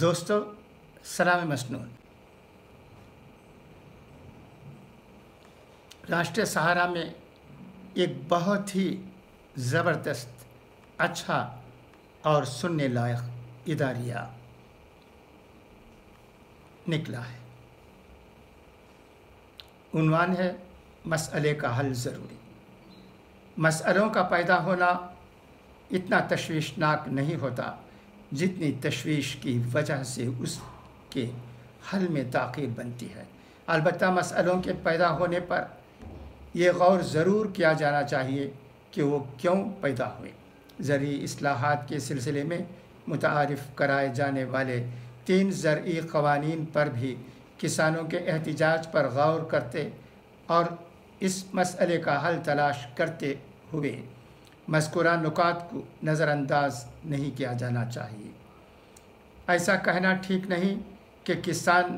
دوستو، سلام مصنون۔ راشٹریہ سہارا میں ایک بہت ہی زبردست، اچھا اور سننے لائق اداریہ نکلا ہے۔ عنوان ہے مسئلے کا حل ضروری۔ مسئلوں کا پیدا ہونا اتنا تشویشناک نہیں ہوتا جتنی تشویش کی وجہ سے اس کے حل میں تاخیر بنتی ہے۔ البتہ مسئلوں کے پیدا ہونے پر یہ غور ضرور کیا جانا چاہیے کہ وہ کیوں پیدا ہوئے۔ زرعی اصلاحات کے سلسلے میں متعارف کرائے جانے والے 3 زرعی قوانین پر بھی کسانوں کے احتجاج پر غور کرتے اور اس مسئلے کا حل تلاش کرتے ہوئے مذکورہ نکات کو نظر انداز نہیں کیا جانا چاہیے۔ ایسا کہنا ٹھیک نہیں کہ کسان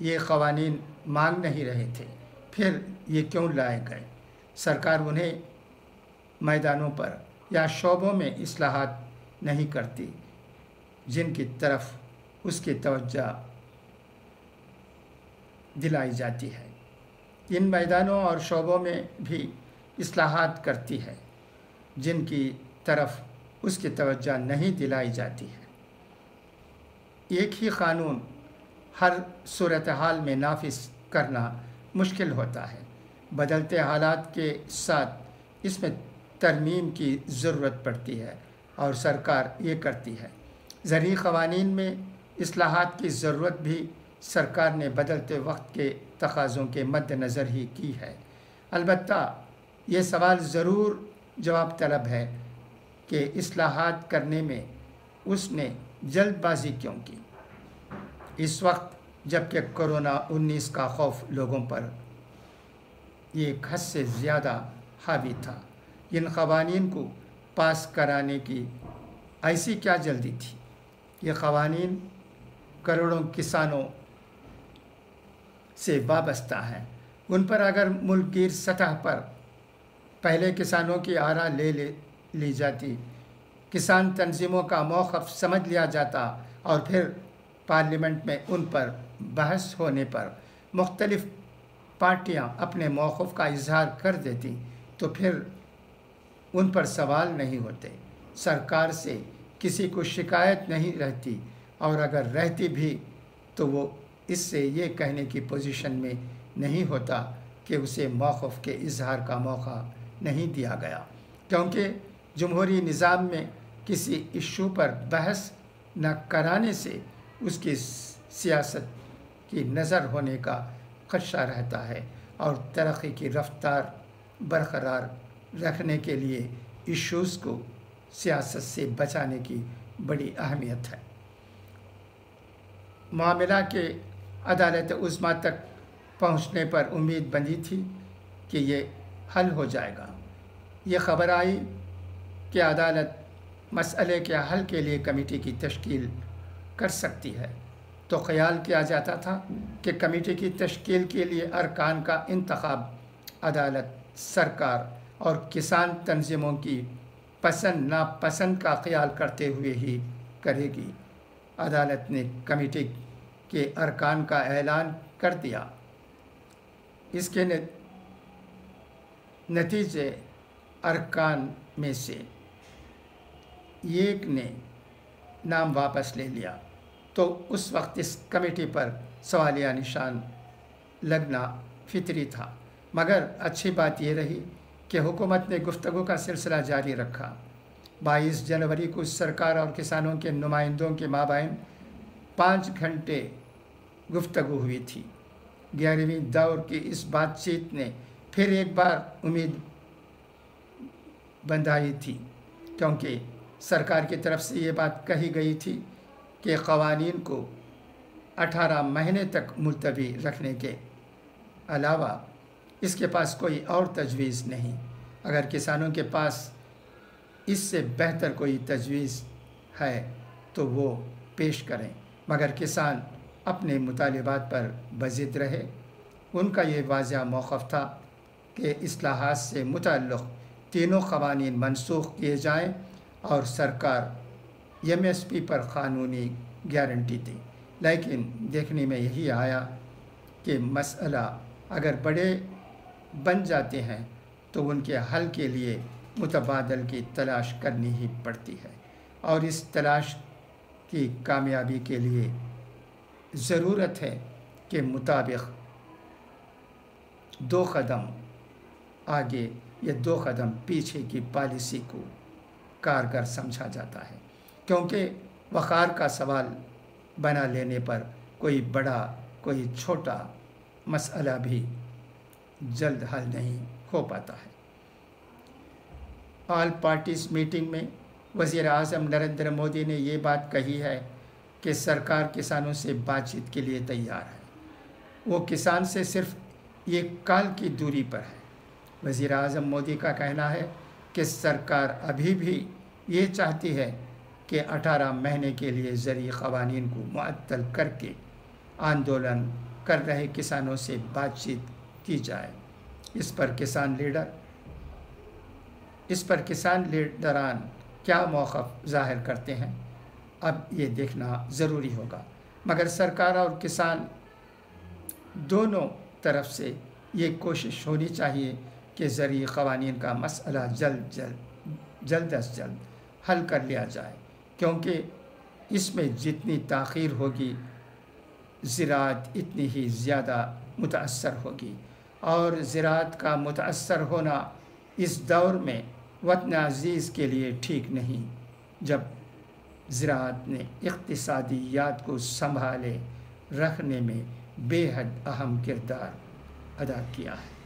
یہ قوانین مانگ نہیں رہے تھے، پھر یہ کیوں لائے گئے؟ سرکار انہیں میدانوں پر یا شعبوں میں اصلاحات نہیں کرتی جن کی طرف اس کی توجہ دلائی جاتی ہے۔ ان میدانوں اور شعبوں میں بھی اصلاحات کرتی ہے جن کی طرف اس کی توجہ نہیں دلائی جاتی ہے۔ ایک ہی قانون ہر صورتحال میں نافذ کرنا مشکل ہوتا ہے۔ بدلتے حالات کے ساتھ اس میں ترمیم کی ضرورت پڑتی ہے اور سرکار یہ کرتی ہے۔ زرعی قوانین میں اصلاحات کی ضرورت بھی سرکار نے بدلتے وقت کے تقاضوں کے مد نظر ہی کی ہے۔ البتہ یہ سوال ضرور جواب طلب ہے کہ اصلاحات کرنے میں اس نے جلد بازی کیوں کی؟ اس وقت جبکہ کورونا 19 کا خوف لوگوں پر ایک حد سے زیادہ حاوی تھا، ان قوانین کو پاس کرانے کی ایسی کیا جلدی تھی؟ یہ قوانین کروڑوں کسانوں سے وابستہ ہیں۔ ان پر اگر ملک گیر سطح پر پہلے کسانوں کی آرا لی جاتی، کسان تنظیموں کا موقف سمجھ لیا جاتا اور پھر پارلیمنٹ میں ان پر بحث ہونے پر مختلف پارٹیاں اپنے موقف کا اظہار کر دیتی تو پھر ان پر سوال نہیں ہوتے، سرکار سے کسی کو شکایت نہیں رہتی، اور اگر رہتی بھی تو وہ اس سے یہ کہنے کی پوزیشن میں نہیں ہوتا کہ اسے موقف کے اظہار کا موقع نہیں دیا گیا، کیونکہ جمہوری نظام میں کسی ایشو پر بحث نہ کرانے سے اس کی سیاست کی نظر ہونے کا خدشہ رہتا ہے، اور ترقی کی رفتار برقرار رکھنے کے لیے ایشوز کو سیاست سے بچانے کی بڑی اہمیت ہے۔ معاملہ کے عدالت عظمیٰ تک پہنچنے پر امید بندھی تھی کہ یہ حل ہو جائے گا۔ یہ خبر آئی کہ عدالت مسئلے کے حل کے لیے کمیٹی کی تشکیل کر سکتی ہے، تو خیال کیا جاتا تھا کہ کمیٹی کی تشکیل کے لیے ارکان کا انتخاب عدالت سرکار اور کسان تنظیموں کی پسند ناپسند کا خیال کرتے ہوئے ہی کرے گی۔ عدالت نے کمیٹی کے ارکان کا اعلان کر دیا۔ اس کے نتیجے ارکان میں سے ایک نے نام واپس لے لیا تو اس وقت اس کمیٹی پر سوالیہ نشان لگنا فطری تھا، مگر اچھی بات یہ رہی کہ حکومت نے گفتگو کا سلسلہ جاری رکھا۔ 22 جنوری کو سرکار اور کسانوں کے نمائندوں کے مابین 5 گھنٹے گفتگو ہوئی تھی۔ 11ویں دور کی اس بات چیت نے پھر ایک بار امید بندھائی تھی، کیونکہ سرکار کی طرف سے یہ بات کہی گئی تھی کہ قوانین کو 18 مہینے تک ملتوی رکھنے کے علاوہ اس کے پاس کوئی اور تجویز نہیں۔ اگر کسانوں کے پاس اس سے بہتر کوئی تجویز ہے تو وہ پیش کریں، مگر کسان اپنے مطالبات پر بضد رہے۔ ان کا یہ واضح موقف تھا کہ اصلاحات سے متعلق تینوں قوانین منسوخ کیے جائیں اور سرکار ایم ایس پی پر قانونی گارنٹی دی، لیکن دیکھنے میں یہی آیا کہ مسئلہ اگر بڑے بن جاتے ہیں تو ان کے حل کے لیے متبادل کی تلاش کرنی ہی پڑتی ہے، اور اس تلاش کی کامیابی کے لیے ضرورت ہے کہ مطابق 2 قدم آگے یا 2 قدم پیچھے کی پالیسی کو کارگر سمجھا جاتا ہے، کیونکہ وقار کا سوال بنا لینے پر کوئی بڑا کوئی چھوٹا مسئلہ بھی جلد حل نہیں ہو پاتا ہے۔ آل پارٹیز میٹنگ میں وزیر اعظم نریندر مودی نے یہ بات کہی ہے کہ سرکار کسانوں سے بات چیت کے لیے تیار ہے، وہ کسان سے صرف ایک کال کی دوری پر ہے۔ وزیر اعظم مودی کا کہنا ہے کہ سرکار ابھی بھی یہ چاہتی ہے کہ 18 مہینے کے لیے زرعی قوانین کو معطل کر کے آندولن کر رہے کسانوں سے بات چیت کی جائے۔ اس پر کسان لیڈران کیا موقف ظاہر کرتے ہیں، اب یہ دیکھنا ضروری ہوگا، مگر سرکار اور کسان دونوں طرف سے یہ کوشش ہونی چاہیے کہ زرعی قوانین کا مسئلہ جلد از جلد حل کر لیا جائے، کیونکہ اس میں جتنی تاخیر ہوگی زراعت اتنی ہی زیادہ متاثر ہوگی، اور زراعت کا متاثر ہونا اس دور میں وطن عزیز کے لیے ٹھیک نہیں، جب زراعت نے اقتصادیات کو سنبھالے رکھنے میں بے حد اہم کردار ادا کیا ہے۔